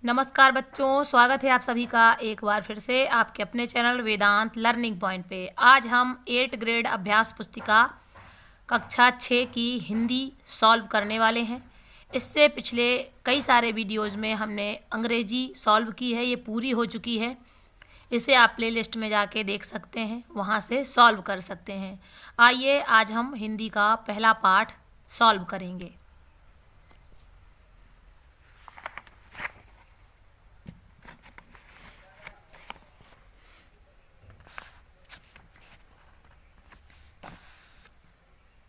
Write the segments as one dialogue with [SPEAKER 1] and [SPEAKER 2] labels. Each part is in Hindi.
[SPEAKER 1] नमस्कार बच्चों, स्वागत है आप सभी का एक बार फिर से आपके अपने चैनल वेदांत लर्निंग पॉइंट पे। आज हम 8th ग्रेड अभ्यास पुस्तिका कक्षा 6 की हिंदी सॉल्व करने वाले हैं। इससे पिछले कई सारे वीडियोज़ में हमने अंग्रेजी सॉल्व की है, ये पूरी हो चुकी है। इसे आप प्लेलिस्ट में जाके देख सकते हैं, वहाँ से सॉल्व कर सकते हैं। आइए आज हम हिंदी का पहला पाठ सॉल्व करेंगे।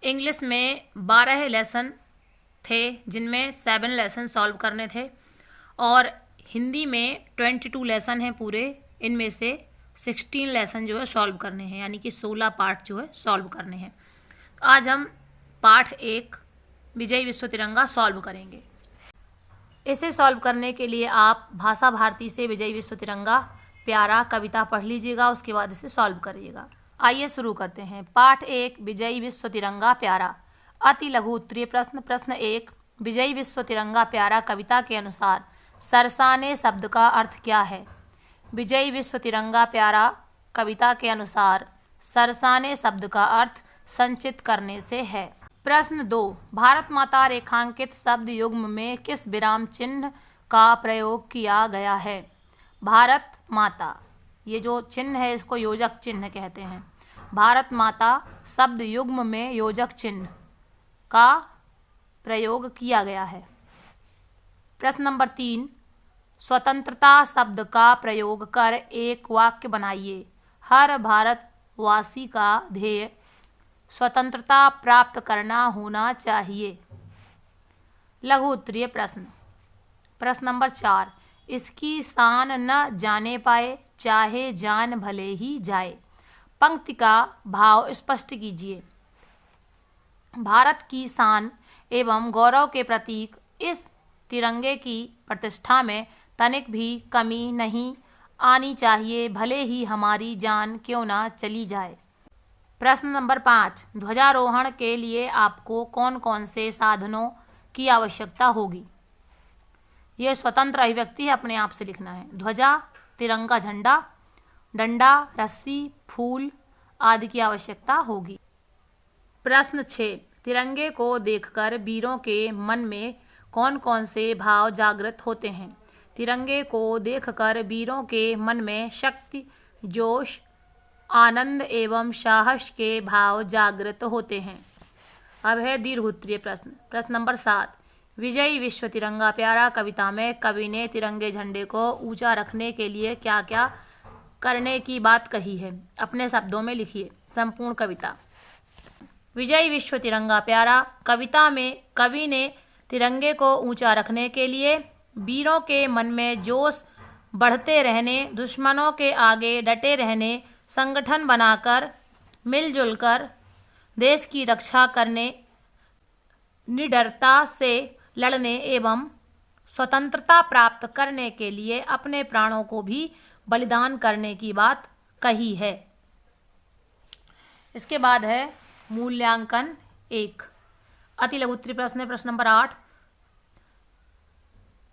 [SPEAKER 1] इंग्लिश में 12 लेसन थे, जिनमें 7 लेसन सॉल्व करने थे, और हिंदी में 22 लेसन हैं पूरे। इनमें से 16 लेसन जो है सॉल्व करने हैं, यानी कि 16 पार्ट जो है सॉल्व करने हैं। आज हम पाठ 1 विजय विश्व तिरंगा सॉल्व करेंगे। इसे सॉल्व करने के लिए आप भाषा भारती से विजय विश्व तिरंगा प्यारा कविता पढ़ लीजिएगा, उसके बाद इसे सॉल्व करिएगा। आइए शुरू करते हैं। पाठ 1 विजयी विश्व तिरंगा प्यारा। अति लघु उत्तरीय प्रश्न। प्रश्न 1, विजयी विश्व तिरंगा प्यारा कविता के अनुसार सरसाने शब्द का अर्थ क्या है? विजयी विश्व तिरंगा प्यारा कविता के अनुसार सरसाने शब्द का अर्थ संचित करने से है। प्रश्न 2, भारत माता रेखांकित शब्द युग्म में किस विराम चिन्ह का प्रयोग किया गया है? भारत माता, ये जो चिन्ह है इसको योजक चिन्ह कहते हैं। भारत माता शब्द युग्म में योजक चिन्ह का प्रयोग किया गया है। प्रश्न नंबर 3, स्वतंत्रता शब्द का प्रयोग कर एक वाक्य बनाइए। हर भारतवासी का ध्येय स्वतंत्रता प्राप्त करना होना चाहिए। लघु उत्तरीय प्रश्न। प्रश्न नंबर 4, इसकी शान न जाने पाए चाहे जान भले ही जाए। पंक्ति का भाव स्पष्ट कीजिए। भारत की शान एवं गौरव के प्रतीक इस तिरंगे की प्रतिष्ठा में तनिक भी कमी नहीं आनी चाहिए, भले ही हमारी जान क्यों ना चली जाए। प्रश्न नंबर 5, ध्वजारोहण के लिए आपको कौन कौन से साधनों की आवश्यकता होगी? यह स्वतंत्र अभिव्यक्ति है, अपने आप से लिखना है। ध्वजा, तिरंगा झंडा, डंडा, रस्सी, फूल आदि की आवश्यकता होगी। प्रश्न 6, तिरंगे को देखकर वीरों के मन में कौन कौन से भाव जागृत होते हैं? तिरंगे को देखकर वीरों के मन में शक्ति, जोश, आनंद एवं साहस के भाव जागृत होते हैं। अब है दीर्घ उत्तरीय प्रश्न। प्रश्न नंबर 7, विजयी विश्व तिरंगा प्यारा कविता में कवि ने तिरंगे झंडे को ऊंचा रखने के लिए क्या क्या करने की बात कही है? अपने शब्दों में लिखिए संपूर्ण कविता। विजयी विश्व तिरंगा प्यारा कविता में कवि ने तिरंगे को ऊंचा रखने के लिए वीरों के मन में जोश बढ़ते रहने, दुश्मनों के आगे डटे रहने, संगठन बनाकर मिलजुल कर देश की रक्षा करने, निडरता से लड़ने एवं स्वतंत्रता प्राप्त करने के लिए अपने प्राणों को भी बलिदान करने की बात कही है। इसके बाद है मूल्यांकन 1। अति लघु उत्तरीय प्रश्न है। प्रश्न नंबर 8।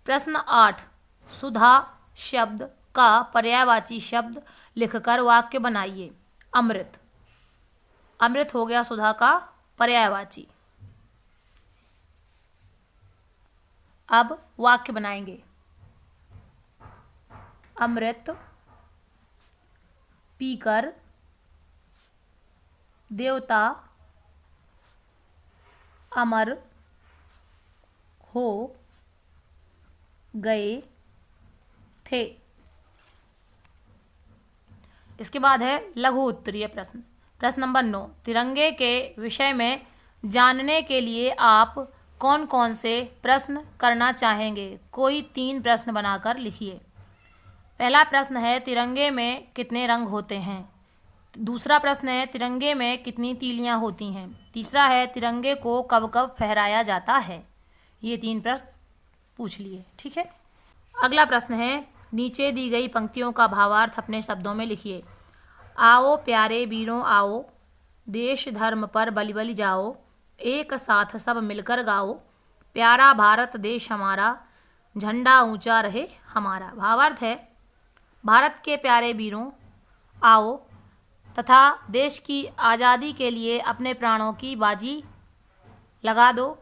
[SPEAKER 1] प्रश्न 8, सुधा शब्द का पर्यायवाची शब्द लिखकर वाक्य बनाइए। अमृत, अमृत हो गया सुधा का पर्यायवाची। अब वाक्य बनाएंगे। अमृत पीकर देवता अमर हो गए थे। इसके बाद है लघु उत्तरीय प्रश्न। प्रश्न नंबर 9, तिरंगे के विषय में जानने के लिए आप कौन कौन से प्रश्न करना चाहेंगे? कोई 3 प्रश्न बनाकर लिखिए। पहला प्रश्न है, तिरंगे में कितने रंग होते हैं? दूसरा प्रश्न है, तिरंगे में कितनी तीलियां होती हैं? तीसरा है, तिरंगे को कब कब फहराया जाता है? ये 3 प्रश्न पूछ लिए, ठीक है। अगला प्रश्न है, नीचे दी गई पंक्तियों का भावार्थ अपने शब्दों में लिखिए। आओ प्यारे वीरों आओ, देश धर्म पर बलि बलि जाओ, एक साथ सब मिलकर गाओ, प्यारा भारत देश हमारा, झंडा ऊंचा रहे हमारा। भावार्थ है, भारत के प्यारे वीरों, आओ तथा देश की आज़ादी के लिए अपने प्राणों की बाजी लगा दो।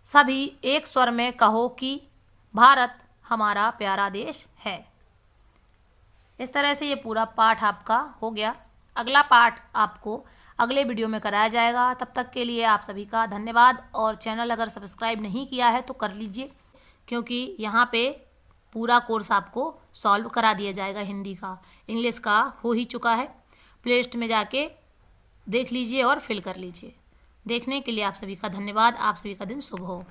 [SPEAKER 1] सभी एक स्वर में कहो कि भारत हमारा प्यारा देश है। इस तरह से ये पूरा पाठ आपका हो गया। अगला पाठ आपको अगले वीडियो में कराया जाएगा। तब तक के लिए आप सभी का धन्यवाद। और चैनल अगर सब्सक्राइब नहीं किया है तो कर लीजिए, क्योंकि यहाँ पे पूरा कोर्स आपको सॉल्व करा दिया जाएगा। हिंदी का, इंग्लिश का हो ही चुका है। प्लेलिस्ट में जाके देख लीजिए और फिल कर लीजिए। देखने के लिए आप सभी का धन्यवाद। आप सभी का दिन शुभ हो।